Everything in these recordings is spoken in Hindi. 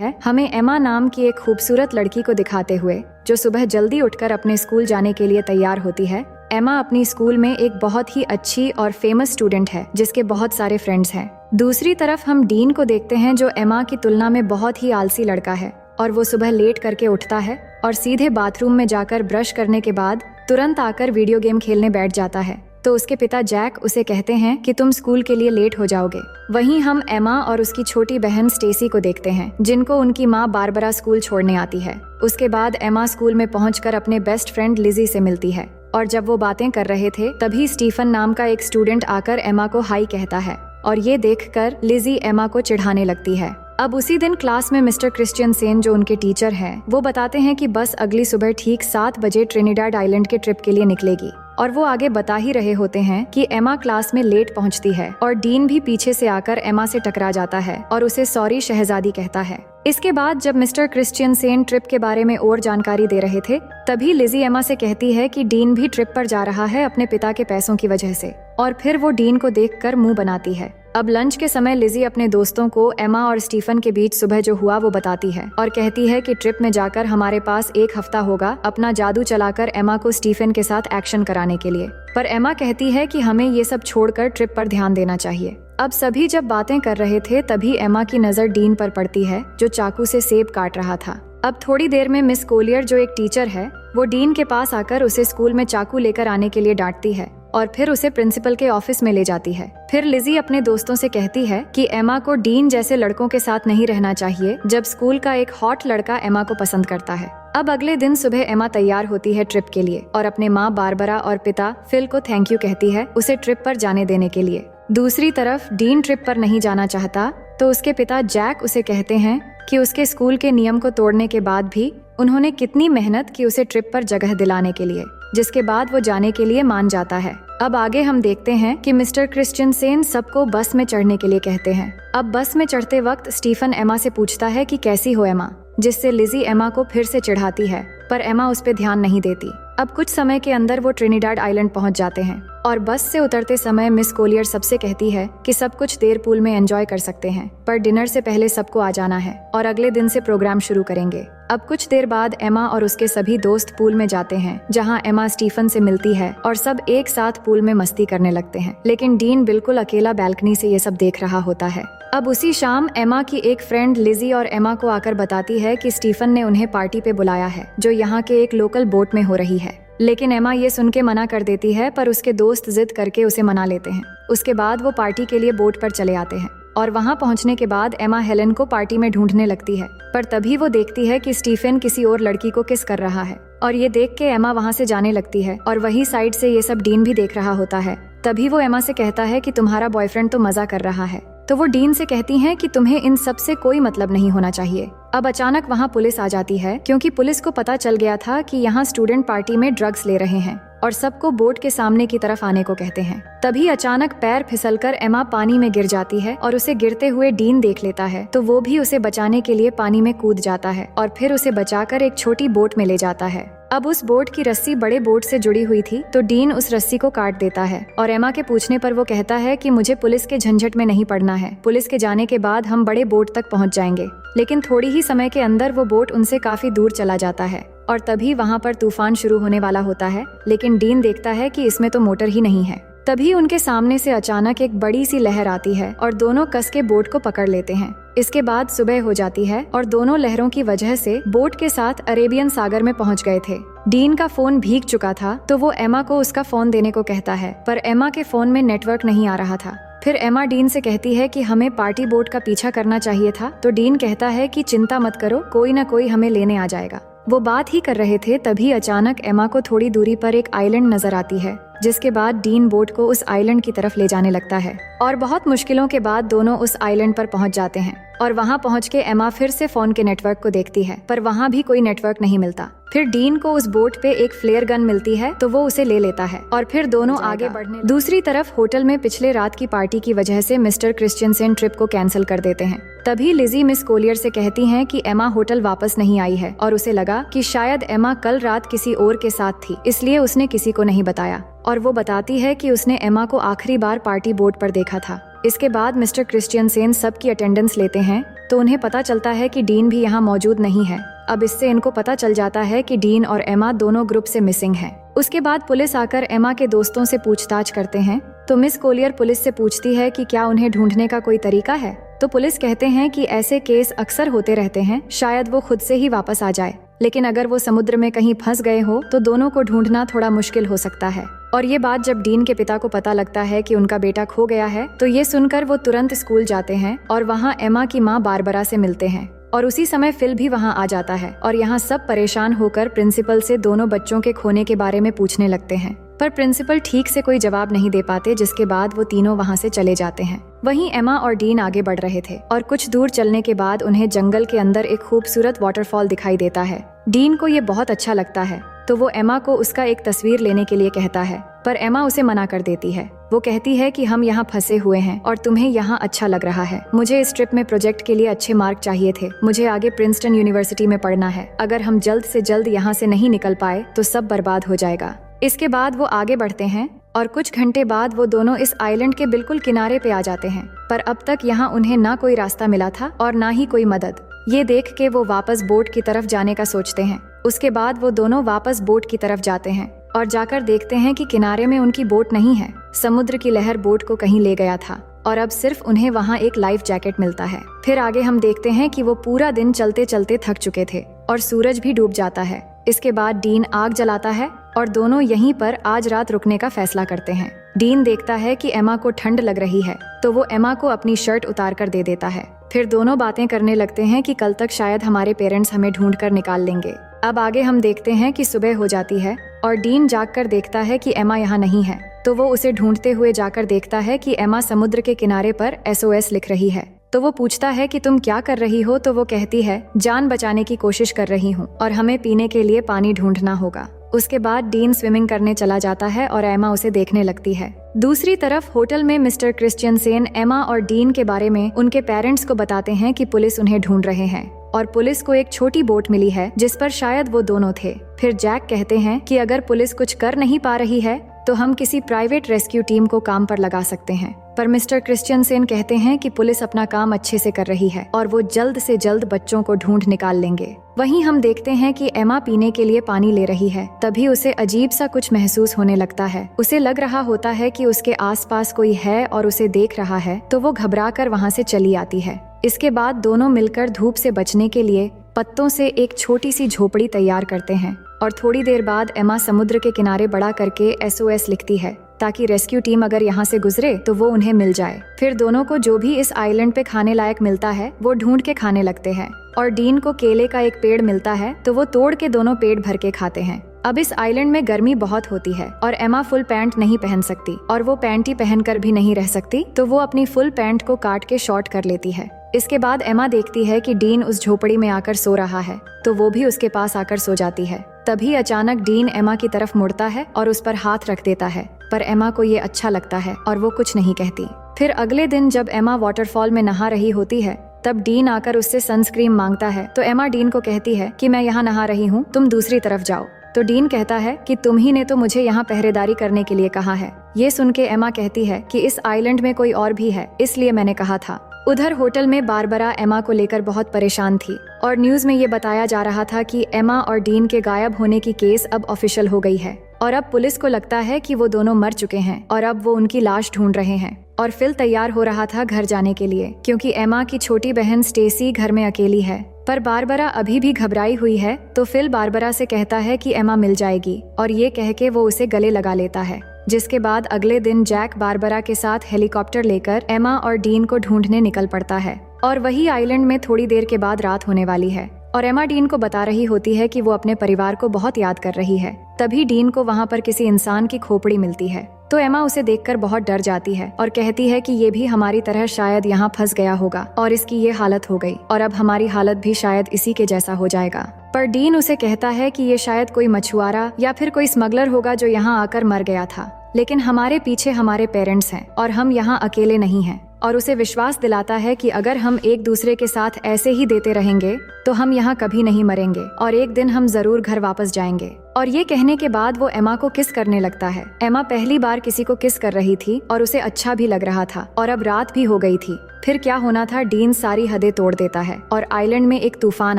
है हमें एमा नाम की एक खूबसूरत लड़की को दिखाते हुए जो सुबह जल्दी उठकर अपने स्कूल जाने के लिए तैयार होती है। एमा अपनी स्कूल में एक बहुत ही अच्छी और फेमस स्टूडेंट है जिसके बहुत सारे फ्रेंड्स हैं। दूसरी तरफ हम डीन को देखते हैं जो एमा की तुलना में बहुत ही आलसी लड़का है और वो सुबह लेट करके उठता है और सीधे बाथरूम में जाकर ब्रश करने के बाद तुरंत आकर वीडियो गेम खेलने बैठ जाता है। तो उसके पिता जैक उसे कहते हैं कि तुम स्कूल के लिए लेट हो जाओगे। वहीं हम एमा और उसकी छोटी बहन स्टेसी को देखते हैं जिनको उनकी माँ बारबरा स्कूल छोड़ने आती है। उसके बाद एमा स्कूल में पहुंचकर अपने बेस्ट फ्रेंड लिजी से मिलती है और जब वो बातें कर रहे थे तभी स्टीफन नाम का एक स्टूडेंट आकर एमा को हाई कहता है और ये देखकर लिजी एमा को चिढ़ाने लगती है। अब उसी दिन क्लास में मिस्टर क्रिश्चियनसेन जो उनके टीचर हैं वो बताते हैं कि बस अगली सुबह ठीक 7 बजे ट्रिनिडाड आइलैंड के ट्रिप के लिए निकलेगी और वो आगे बता ही रहे होते हैं कि एमा क्लास में लेट पहुंचती है और डीन भी पीछे से आकर एमा से टकरा जाता है और उसे सॉरी शहजादी कहता है। इसके बाद जब मिस्टर क्रिश्चियनसेन ट्रिप के बारे में और जानकारी दे रहे थे तभी लिजी एमा से कहती है कि डीन भी ट्रिप पर जा रहा है अपने पिता के पैसों की वजह से और फिर वो डीन को देखकर मुंह बनाती है। अब लंच के समय लिजी अपने दोस्तों को एमा और स्टीफन के बीच सुबह जो हुआ वो बताती है और कहती है कि ट्रिप में जाकर हमारे पास 1 हफ्ता होगा अपना जादू चलाकर एमा को स्टीफन के साथ एक्शन कराने के लिए। पर एमा कहती है कि हमें ये सब छोड़कर ट्रिप पर ध्यान देना चाहिए। अब सभी जब बातें कर रहे थे तभी एमा की नजर डीन पर पड़ती है जो चाकू से सेब काट रहा था। अब थोड़ी देर में मिस कोलियर जो एक टीचर है वो डीन के पास आकर उसे स्कूल में चाकू लेकर आने के लिए डांटती है और फिर उसे प्रिंसिपल के ऑफिस में ले जाती है। फिर लिजी अपने दोस्तों से कहती है कि एमा को डीन जैसे लड़कों के साथ नहीं रहना चाहिए जब स्कूल का एक हॉट लड़का एमा को पसंद करता है। अब अगले दिन सुबह एमा तैयार होती है ट्रिप के लिए और अपने माँ बारबरा और पिता फिल को थैंक यू कहती है उसे ट्रिप पर जाने देने के लिए। दूसरी तरफ डीन ट्रिप पर नहीं जाना चाहता तो उसके पिता जैक उसे कहते हैं कि उसके स्कूल के नियम को तोड़ने के बाद भी उन्होंने कितनी मेहनत की उसे ट्रिप पर जगह दिलाने के लिए, जिसके बाद वो जाने के लिए मान जाता है। अब आगे हम देखते हैं कि मिस्टर क्रिश्चियनसेन सबको बस में चढ़ने के लिए कहते हैं। अब बस में चढ़ते वक्त स्टीफन एमा से पूछता है कि कैसी हो एमा, जिससे लिजी एमा को फिर से चिढ़ाती है पर एमा उस पे ध्यान नहीं देती। अब कुछ समय के अंदर वो ट्रिनिडाड आइलैंड पहुंच जाते हैं और बस से उतरते समय मिस कोलियर सबसे कहती है कि सब कुछ देर पूल में एंजॉय कर सकते हैं पर डिनर से पहले सबको आ जाना है और अगले दिन से प्रोग्राम शुरू करेंगे। अब कुछ देर बाद एमा और उसके सभी दोस्त पूल में जाते हैं जहां एमा स्टीफन से मिलती है और सब एक साथ पूल में मस्ती करने लगते हैं, लेकिन डीन बिल्कुल अकेला बैल्कनी से ये सब देख रहा होता है। अब उसी शाम एमा की एक फ्रेंड लिजी और एमा को आकर बताती है कि स्टीफन ने उन्हें पार्टी पे बुलाया है जो यहाँ के एक लोकल बोट में हो रही है, लेकिन एमा ये सुन के मना कर देती है पर उसके दोस्त जिद करके उसे मना लेते हैं। उसके बाद वो पार्टी के लिए बोट पर चले आते हैं और वहाँ पहुँचने के बाद एमा हेलेन को पार्टी में ढूंढने लगती है पर तभी वो देखती है कि स्टीफन किसी और लड़की को किस कर रहा है और ये देख के एमा वहाँ से जाने लगती है और वही साइड से ये सब डीन भी देख रहा होता है। तभी वो एमा से कहता है कि तुम्हारा बॉयफ्रेंड तो मजा कर रहा है, तो वो डीन से कहती हैं कि तुम्हें इन सब से कोई मतलब नहीं होना चाहिए। अब अचानक वहाँ पुलिस आ जाती है क्योंकि पुलिस को पता चल गया था कि यहाँ स्टूडेंट पार्टी में ड्रग्स ले रहे हैं और सबको बोट के सामने की तरफ आने को कहते हैं। तभी अचानक पैर फिसलकर एमा पानी में गिर जाती है और उसे गिरते हुए डीन देख लेता है तो वो भी उसे बचाने के लिए पानी में कूद जाता है और फिर उसे बचाकर एक छोटी बोट में ले जाता है। अब उस बोट की रस्सी बड़े बोट से जुड़ी हुई थी तो डीन उस रस्सी को काट देता है और एमा के पूछने पर वो कहता है कि मुझे पुलिस के झंझट में नहीं पड़ना है, पुलिस के जाने के बाद हम बड़े बोट तक पहुंच जाएंगे। लेकिन थोड़ी ही समय के अंदर वो बोट उनसे काफी दूर चला जाता है और तभी वहाँ पर तूफान शुरू होने वाला होता है, लेकिन डीन देखता है कि इसमें तो मोटर ही नहीं है। तभी उनके सामने से अचानक एक बड़ी सी लहर आती है और दोनों कस के बोट को पकड़ लेते हैं। इसके बाद सुबह हो जाती है और दोनों लहरों की वजह से बोट के साथ अरेबियन सागर में पहुंच गए थे। डीन का फोन भीग चुका था तो वो एमा को उसका फोन देने को कहता है पर एमा के फोन में नेटवर्क नहीं आ रहा था। फिर एमा डीन से कहती है कि हमें पार्टी बोट का पीछा करना चाहिए था तो डीन कहता है कि चिंता मत करो, कोई ना कोई हमें लेने आ जाएगा। वो बात ही कर रहे थे तभी अचानक एमा को थोड़ी दूरी पर एक आइलैंड नजर आती है, जिसके बाद डीन बोट को उस आइलैंड की तरफ ले जाने लगता है और बहुत मुश्किलों के बाद दोनों उस आइलैंड पर पहुंच जाते हैं और वहां पहुंच के एमा फिर से फोन के नेटवर्क को देखती है पर वहां भी कोई नेटवर्क नहीं मिलता। फिर डीन को उस बोट पे एक फ्लेयर गन मिलती है तो वो उसे ले लेता है और फिर दोनों आगे बढ़ने। दूसरी तरफ होटल में पिछले रात की पार्टी की वजह से मिस्टर क्रिश्चियनसेन ट्रिप को कैंसिल कर देते हैं। तभी लिजी मिस कोलियर से कहती हैं कि एमा होटल वापस नहीं आई है और उसे लगा कि शायद एमा कल रात किसी और के साथ थी, इसलिए उसने किसी को नहीं बताया और वो बताती है कि उसने एमा को आखिरी बार पार्टी बोट पर देखा था। इसके बाद मिस्टर क्रिश्चियनसेन सबकी अटेंडेंस लेते हैं तो उन्हें पता चलता है कि डीन भी यहाँ मौजूद नहीं है। अब इससे इनको पता चल जाता है कि डीन और एमा दोनों ग्रुप से मिसिंग हैं। उसके बाद पुलिस आकर एमा के दोस्तों से पूछताछ करते हैं तो मिस कोलियर पुलिस से पूछती है कि क्या उन्हें ढूंढने का कोई तरीका है। तो पुलिस कहते हैं कि ऐसे केस अक्सर होते रहते हैं, शायद वो खुद से ही वापस आ जाए, लेकिन अगर वो समुद्र में कहीं फंस गए हो तो दोनों को ढूंढना थोड़ा मुश्किल हो सकता है। और ये बात जब डीन के पिता को पता लगता है कि उनका बेटा खो गया है तो ये सुनकर वो तुरंत स्कूल जाते हैं और वहाँ एमा की माँ बारबरा से मिलते हैं। और उसी समय फिल भी वहाँ आ जाता है और यहाँ सब परेशान होकर प्रिंसिपल से दोनों बच्चों के खोने के बारे में पूछने लगते हैं, पर प्रिंसिपल ठीक से कोई जवाब नहीं दे पाते, जिसके बाद वो तीनों वहाँ से चले जाते हैं। वहीं एमा और डीन आगे बढ़ रहे थे और कुछ दूर चलने के बाद उन्हें जंगल के अंदर एक खूबसूरत वाटरफॉल दिखाई देता है। डीन को ये बहुत अच्छा लगता है तो वो एमा को उसका एक तस्वीर लेने के लिए कहता है, पर एमा उसे मना कर देती है। वो कहती है कि हम यहाँ फंसे हुए हैं और तुम्हें यहाँ अच्छा लग रहा है। मुझे इस ट्रिप में प्रोजेक्ट के लिए अच्छे मार्क चाहिए थे। मुझे आगे प्रिंसटन यूनिवर्सिटी में पढ़ना है। अगर हम जल्द से जल्द यहाँ से नहीं निकल पाए तो सब बर्बाद हो जाएगा। इसके बाद वो आगे बढ़ते हैं और कुछ घंटे बाद वो दोनों इस आइलैंड के बिल्कुल किनारे पे आ जाते हैं, पर अब तक यहाँ उन्हें ना कोई रास्ता मिला था और ना ही कोई मदद। ये देख के वो वापस बोट की तरफ जाने का सोचते हैं। उसके बाद वो दोनों वापस बोट की तरफ जाते हैं और जाकर देखते हैं कि किनारे में उनकी बोट नहीं है। समुद्र की लहर बोट को कहीं ले गया था और अब सिर्फ उन्हें वहाँ एक लाइफ जैकेट मिलता है। फिर आगे हम देखते हैं कि वो पूरा दिन चलते चलते थक चुके थे और सूरज भी डूब जाता है। इसके बाद डीन आग जलाता है और दोनों यहीं पर आज रात रुकने का फैसला करते हैं। डीन देखता है कि एमा को ठंड लग रही है तो वो एमा को अपनी शर्ट उतार कर दे देता है। फिर दोनों बातें करने लगते हैं कि कल तक शायद हमारे पेरेंट्स हमें ढूंढ कर निकाल लेंगे। अब आगे हम देखते हैं कि सुबह हो जाती है और डीन जागकर देखता है कि एमा यहाँ नहीं है, तो वो उसे ढूंढते हुए जाकर देखता है कि एमा समुद्र के किनारे पर SOS लिख रही है। तो वो पूछता है कि तुम क्या कर रही हो, तो वो कहती है जान बचाने की कोशिश कर रही हूँ और हमें पीने के लिए पानी ढूंढना होगा। उसके बाद डीन स्विमिंग करने चला जाता है और एमा उसे देखने लगती है। दूसरी तरफ होटल में मिस्टर क्रिश्चियनसेन एमा और डीन के बारे में उनके पेरेंट्स को बताते हैं कि पुलिस उन्हें ढूंढ रहे हैं और पुलिस को एक छोटी बोट मिली है जिस पर शायद वो दोनों थे। फिर जैक कहते हैं कि अगर पुलिस कुछ कर नहीं पा रही है तो हम किसी प्राइवेट रेस्क्यू टीम को काम पर लगा सकते हैं, पर मिस्टर क्रिश्चियनसेन कहते हैं कि पुलिस अपना काम अच्छे से कर रही है और वो जल्द से जल्द बच्चों को ढूंढ निकाल लेंगे। वहीं हम देखते हैं कि एमा पीने के लिए पानी ले रही है, तभी उसे अजीब सा कुछ महसूस होने लगता है। उसे लग रहा होता है कि उसके आसपास कोई है और उसे देख रहा है, तो वो घबराकर वहाँ से चली आती है। इसके बाद दोनों मिलकर धूप से बचने के लिए पत्तों से एक छोटी सी झोपड़ी तैयार करते हैं और थोड़ी देर बाद एमा समुद्र के किनारे बड़ा करके SOS लिखती है ताकि रेस्क्यू टीम अगर यहाँ से गुजरे तो वो उन्हें मिल जाए। फिर दोनों को जो भी इस आइलैंड पे खाने लायक मिलता है वो ढूंढ के खाने लगते हैं और डीन को केले का एक पेड़ मिलता है तो वो तोड़ के दोनों पेट भर के खाते हैं। अब इस आइलैंड में गर्मी बहुत होती है और एमा फुल पैंट नहीं पहन सकती और वो पैंटी पहनकर भी नहीं रह सकती, तो वो अपनी फुल पैंट को काट के शॉर्ट कर लेती है। इसके बाद एमा देखती है कि डीन उस झोपड़ी में आकर सो रहा है, तो वो भी उसके पास आकर सो जाती है। तभी अचानक डीन एमा की तरफ मुड़ता है और उस पर हाथ रख देता है, पर एमा को ये अच्छा लगता है और वो कुछ नहीं कहती। फिर अगले दिन जब एमा वाटरफॉल में नहा रही होती है तब डीन आकर उससे सनस्क्रीन मांगता है, तो एमा डीन को कहती है कि मैं यहाँ नहा रही हूँ, तुम दूसरी तरफ जाओ। तो डीन कहता है कि तुम ही ने तो मुझे यहाँ पहरेदारी करने के लिए कहा है। ये सुन के एमा कहती है कि इस आइलैंड में कोई और भी है, इसलिए मैंने कहा था। उधर होटल में बारबरा एमा को लेकर बहुत परेशान थी और न्यूज में ये बताया जा रहा था कि एमा और डीन के गायब होने की केस अब ऑफिशियल हो गई है और अब पुलिस को लगता है कि वो दोनों मर चुके हैं और अब वो उनकी लाश ढूंढ रहे हैं। और फिल तैयार हो रहा था घर जाने के लिए क्योंकि एमा की छोटी बहन स्टेसी घर में अकेली है, पर बारबरा अभी भी घबराई हुई है। तो फिल बारबरा से कहता है कि एमा मिल जाएगी और ये कह के वो उसे गले लगा लेता है। जिसके बाद अगले दिन जैक बारबरा के साथ हेलीकॉप्टर लेकर एमा और डीन को ढूंढने निकल पड़ता है और वही आइलैंड में थोड़ी देर के बाद रात होने वाली है और एमा डीन को बता रही होती है कि वो अपने परिवार को बहुत याद कर रही है। तभी डीन को वहाँ पर किसी इंसान की खोपड़ी मिलती है, तो एमा उसे देखकर बहुत डर जाती है और कहती है कि ये भी हमारी तरह शायद यहाँ फंस गया होगा और इसकी ये हालत हो गई और अब हमारी हालत भी शायद इसी के जैसा हो जाएगा। पर डीन उसे कहता है कि ये शायद कोई मछुआरा या फिर कोई स्मगलर होगा जो यहाँ आकर मर गया था, लेकिन हमारे पीछे हमारे पेरेंट्स हैं और हम यहाँ अकेले नहीं हैं। और उसे विश्वास दिलाता है कि अगर हम एक दूसरे के साथ ऐसे ही देते रहेंगे तो हम यहाँ कभी नहीं मरेंगे और एक दिन हम जरूर घर वापस जाएंगे। और ये कहने के बाद वो एमा को किस करने लगता है। एमा पहली बार किसी को किस कर रही थी और उसे अच्छा भी लग रहा था और अब रात भी हो गई थी। फिर क्या होना था, डीन सारी हदें तोड़ देता है और आइलैंड में एक तूफान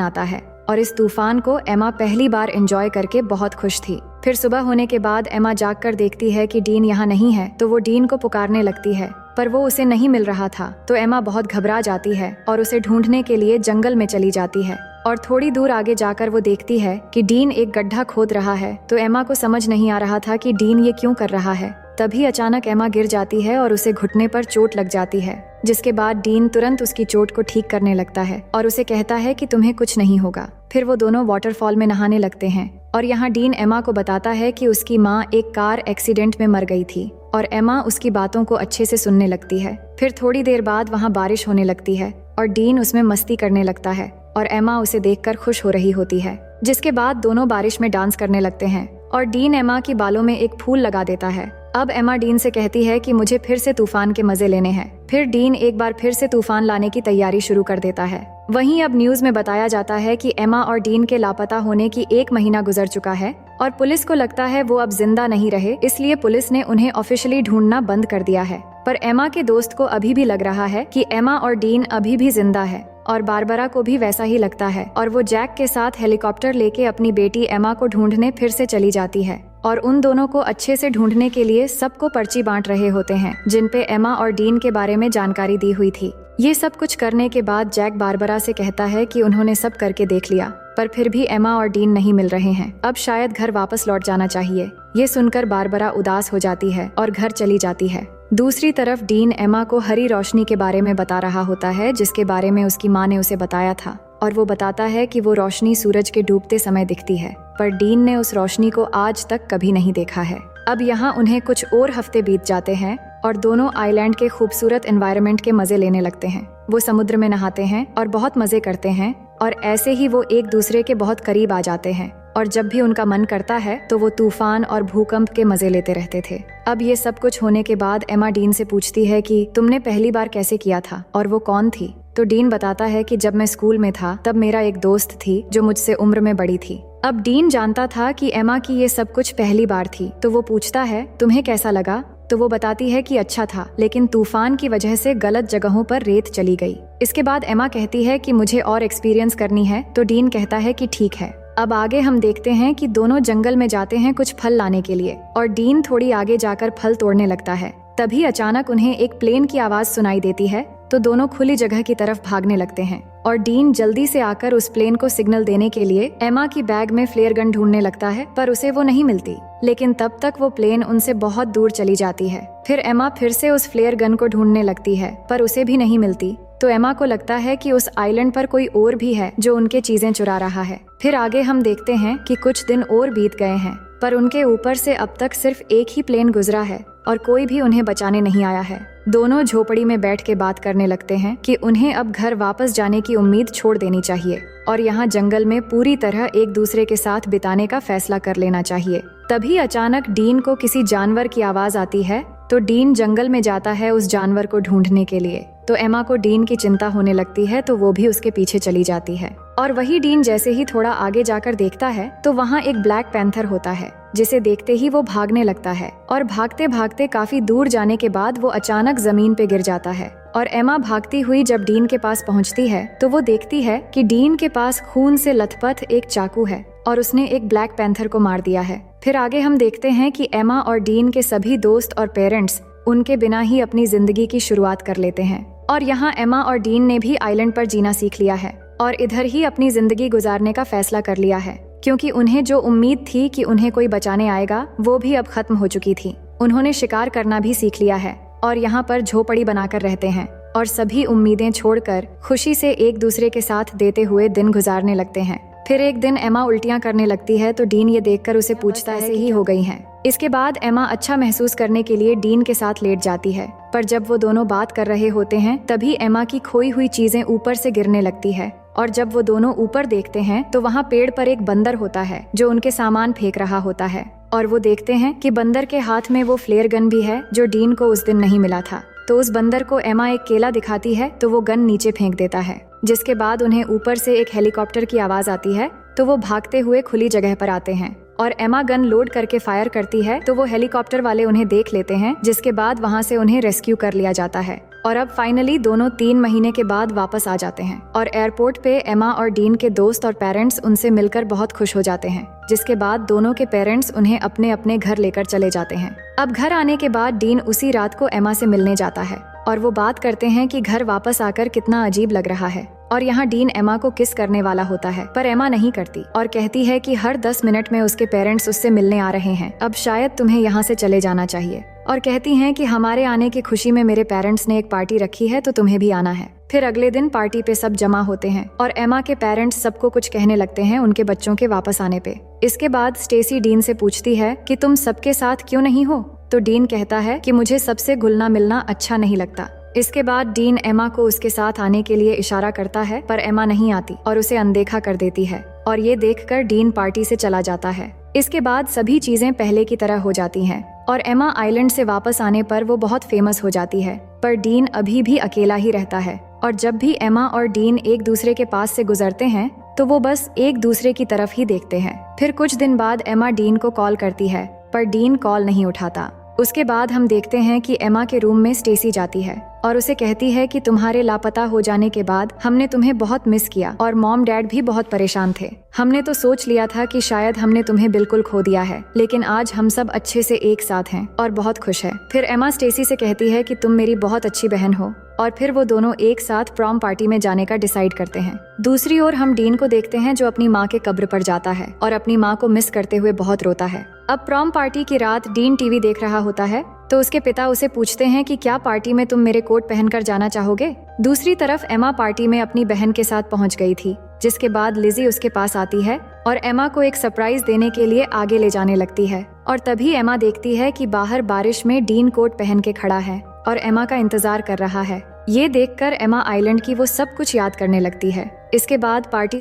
आता है और इस तूफान को एमा पहली बार एंजॉय करके बहुत खुश थी। फिर सुबह होने के बाद एमा जाग कर देखती है कि डीन यहाँ नहीं है, तो वो डीन को पुकारने लगती है पर वो उसे नहीं मिल रहा था। तो एमा बहुत घबरा जाती है और उसे ढूंढने के लिए जंगल में चली जाती है और थोड़ी दूर आगे जाकर वो देखती है कि डीन एक गड्ढा खोद रहा है। तो एमा को समझ नहीं आ रहा था कि डीन ये क्यों कर रहा है। तभी अचानक एमा गिर जाती है और उसे घुटने पर चोट लग जाती है, जिसके बाद डीन तुरंत उसकी चोट को ठीक करने लगता है और उसे कहता है कि तुम्हें कुछ नहीं होगा। फिर वो दोनों वाटरफॉल में नहाने लगते हैं और यहाँ डीन एमा को बताता है कि उसकी माँ एक कार एक्सीडेंट में मर गई थी और एमा उसकी बातों को अच्छे से सुनने लगती है। फिर थोड़ी देर बाद वहाँ बारिश होने लगती है और डीन उसमें मस्ती करने लगता है और एमा उसे देखकर खुश हो रही होती है, जिसके बाद दोनों बारिश में डांस करने लगते हैं और डीन एमा की बालों में एक फूल लगा देता है। अब एमा डीन से कहती है कि मुझे फिर से तूफान के मजे लेने हैं। फिर डीन एक बार फिर से तूफान लाने की तैयारी शुरू कर देता है। वहीं अब न्यूज में बताया जाता है कि एमा और डीन के लापता होने की 1 महीना गुजर चुका है और पुलिस को लगता है वो अब जिंदा नहीं रहे, इसलिए पुलिस ने उन्हें ऑफिशियली ढूंढना बंद कर दिया है। पर एमा के दोस्त को अभी भी लग रहा है कि एमा और डीन अभी भी जिंदा है और बारबरा को भी वैसा ही लगता है और वो जैक के साथ हेलीकॉप्टर लेके अपनी बेटी एमा को ढूंढने फिर से चली जाती है और उन दोनों को अच्छे से ढूंढने के लिए सबको पर्ची बांट रहे होते हैं, जिन पे एमा और डीन के बारे में जानकारी दी हुई थी। ये सब कुछ करने के बाद जैक बारबरा से कहता है कि उन्होंने सब करके देख लिया पर फिर भी एमा और डीन नहीं मिल रहे हैं, अब शायद घर वापस लौट जाना चाहिए। ये सुनकर बारबरा उदास हो जाती है और घर चली जाती है। दूसरी तरफ डीन एमा को हरी रोशनी के बारे में बता रहा होता है, जिसके बारे में उसकी माँ ने उसे बताया था और वो बताता है कि वो रोशनी सूरज के डूबते समय दिखती है, पर डीन ने उस रोशनी को आज तक कभी नहीं देखा है। अब यहाँ उन्हें कुछ और हफ्ते बीत जाते हैं और दोनों आइलैंड के खूबसूरत एनवायरनमेंट के मजे लेने लगते हैं। वो समुद्र में नहाते हैं और बहुत मजे करते हैं और ऐसे ही वो एक दूसरे के बहुत करीब आ जाते हैं और जब भी उनका मन करता है तो वो तूफान और भूकंप के मजे लेते रहते थे। अब ये सब कुछ होने के बाद एमा डीन से पूछती है कि तुमने पहली बार कैसे किया था और वो कौन थी। तो डीन बताता है कि जब मैं स्कूल में था तब मेरा एक दोस्त थी जो मुझसे उम्र में बड़ी थी। अब डीन जानता था कि एमा की ये सब कुछ पहली बार थी, तो वो पूछता है तुम्हें कैसा लगा। तो वो बताती है कि अच्छा था, लेकिन तूफान की वजह से गलत जगहों पर रेत चली गई। इसके बाद एमा कहती है कि मुझे और एक्सपीरियंस करनी है, तो डीन कहता है कि ठीक है। अब आगे हम देखते हैं कि दोनों जंगल में जाते हैं कुछ फल लाने के लिए और डीन थोड़ी आगे जाकर फल तोड़ने लगता है। तभी अचानक उन्हें एक प्लेन की आवाज सुनाई देती है, तो दोनों खुली जगह की तरफ भागने लगते हैं और डीन जल्दी से आकर उस प्लेन को सिग्नल देने के लिए एमा की बैग में फ्लेयर गन ढूंढने लगता है, पर उसे वो नहीं मिलती। लेकिन तब तक वो प्लेन उनसे बहुत दूर चली जाती है। फिर एमा फिर से उस फ्लेयर गन को ढूंढने लगती है, पर उसे भी नहीं मिलती। तो एमा को लगता है कि उस आइलैंड पर कोई और भी है जो उनके चीजें चुरा रहा है। फिर आगे हम देखते हैं कि कुछ दिन और बीत गए हैं, पर उनके ऊपर से अब तक सिर्फ एक ही प्लेन गुजरा है और कोई भी उन्हें बचाने नहीं आया है। दोनों झोपड़ी में बैठ के बात करने लगते हैं कि उन्हें अब घर वापस जाने की उम्मीद छोड़ देनी चाहिए और यहाँ जंगल में पूरी तरह एक दूसरे के साथ बिताने का फैसला कर लेना चाहिए। तभी अचानक डीन को किसी जानवर की आवाज आती है, तो डीन जंगल में जाता है उस जानवर को ढूंढने के लिए। तो एमा को डीन की चिंता होने लगती है, तो वो भी उसके पीछे चली जाती है और वही डीन जैसे ही थोड़ा आगे जाकर देखता है तो वहाँ एक ब्लैक पैंथर होता है, जिसे देखते ही वो भागने लगता है और भागते भागते काफी दूर जाने के बाद वो अचानक जमीन पे गिर जाता है। और एमा भागती हुई जब डीन के पास पहुँचती है तो वो देखती है कि डीन के पास खून से लथपथ एक चाकू है और उसने एक ब्लैक पैंथर को मार दिया है। फिर आगे हम देखते हैं कि एमा और डीन के सभी दोस्त और पेरेंट्स उनके बिना ही अपनी जिंदगी की शुरुआत कर लेते हैं और यहाँ एमा और डीन ने भी आइलैंड पर जीना सीख लिया है और इधर ही अपनी जिंदगी गुजारने का फैसला कर लिया है, क्योंकि उन्हें जो उम्मीद थी कि उन्हें कोई बचाने आएगा वो भी अब खत्म हो चुकी थी। उन्होंने शिकार करना भी सीख लिया है और यहाँ पर झोपड़ी बनाकर रहते हैं और सभी उम्मीदें छोड़कर खुशी से एक दूसरे के साथ देते हुए दिन गुजारने लगते हैं। फिर एक दिन एमा उल्टियां करने लगती है, तो डीन ये देखकर उसे पूछता है ऐसे ही हो गई हैं। इसके बाद एमा अच्छा महसूस करने के लिए डीन के साथ लेट जाती है, पर जब वो दोनों बात कर रहे होते हैं तभी एमा की खोई हुई चीजें ऊपर से गिरने लगती है और जब वो दोनों ऊपर देखते हैं तो वहाँ पेड़ पर एक बंदर होता है जो उनके सामान फेंक रहा होता है और वो देखते हैं कि बंदर के हाथ में वो फ्लेयर गन भी है जो डीन को उस दिन नहीं मिला था। तो उस बंदर को एमा एक केला दिखाती है तो वो गन नीचे फेंक देता है, जिसके बाद उन्हें ऊपर से एक हेलीकॉप्टर की आवाज आती है, तो वो भागते हुए खुली जगह पर आते हैं और एमा गन लोड करके फायर करती है तो वो हेलीकॉप्टर वाले उन्हें देख लेते हैं, जिसके बाद वहाँ से उन्हें रेस्क्यू कर लिया जाता है और अब फाइनली दोनों 3 महीने के बाद वापस आ जाते हैं और एयरपोर्ट पे एमा और डीन के दोस्त और पेरेंट्स उनसे मिलकर बहुत खुश हो जाते हैं, जिसके बाद दोनों के पेरेंट्स उन्हें अपने अपने घर लेकर चले जाते हैं। अब घर आने के बाद डीन उसी रात को एमा से मिलने जाता है और वो बात करते हैं कि घर वापस आकर कितना अजीब लग रहा है और यहाँ डीन एमा को किस करने वाला होता है, पर एमा नहीं करती और कहती है कि हर 10 मिनट में उसके पेरेंट्स उससे मिलने आ रहे हैं, अब शायद तुम्हें यहाँ से चले जाना चाहिए। और कहती हैं कि हमारे आने की खुशी में मेरे पेरेंट्स ने एक पार्टी रखी है तो तुम्हें भी आना है। फिर अगले दिन पार्टी पे सब जमा होते हैं और एमा के पेरेंट्स सबको कुछ कहने लगते हैं उनके बच्चों के वापस आने पे। इसके बाद स्टेसी डीन से पूछती है कि तुम सबके साथ क्यों नहीं हो, तो डीन कहता है कि मुझे सबसे घुलना मिलना अच्छा नहीं लगता। इसके बाद डीन एमा को उसके साथ आने के लिए इशारा करता है, पर एमा नहीं आती और उसे अनदेखा कर देती है और ये देखकर डीन पार्टी से चला जाता है। इसके बाद सभी चीजें पहले की तरह हो जाती हैं और एमा आइलैंड से वापस आने पर वो बहुत फेमस हो जाती है, पर डीन अभी भी अकेला ही रहता है और जब भी एमा और डीन एक दूसरे के पास से गुजरते हैं तो वो बस एक दूसरे की तरफ ही देखते हैं। फिर कुछ दिन बाद एमा डीन को कॉल करती है, पर डीन कॉल नहीं उठाता। उसके बाद हम देखते हैं कि एमा के रूम में स्टेसी जाती है और उसे कहती है कि तुम्हारे लापता हो जाने के बाद हमने तुम्हें बहुत मिस किया और मॉम डैड भी बहुत परेशान थे। हमने तो सोच लिया था कि शायद हमने तुम्हें बिल्कुल खो दिया है, लेकिन आज हम सब अच्छे से एक साथ हैं और बहुत खुश है। फिर एमा स्टेसी से कहती है कि तुम मेरी बहुत अच्छी बहन हो और फिर वो दोनों एक साथ प्रॉम पार्टी में जाने का डिसाइड करते हैं। दूसरी ओर हम डीन को देखते हैं जो अपनी माँ के कब्र पर जाता है और अपनी माँ को मिस करते हुए बहुत रोता है। अब प्रॉम पार्टी की रात डीन टीवी देख रहा होता है तो उसके पिता उसे पूछते हैं कि क्या पार्टी में तुम मेरे कोट पहनकर जाना चाहोगे। दूसरी तरफ एमा पार्टी में अपनी बहन के साथ पहुंच गई थी, जिसके बाद लिजी उसके पास आती है और एमा को एक सरप्राइज देने के लिए आगे ले जाने लगती है और तभी एमा देखती है कि बाहर बारिश में डीन कोट पहन के खड़ा है और एमा का इंतजार कर रहा है। ये देखकर एमा आइलैंड की वो सब कुछ याद करने लगती है। इसके बाद पार्टी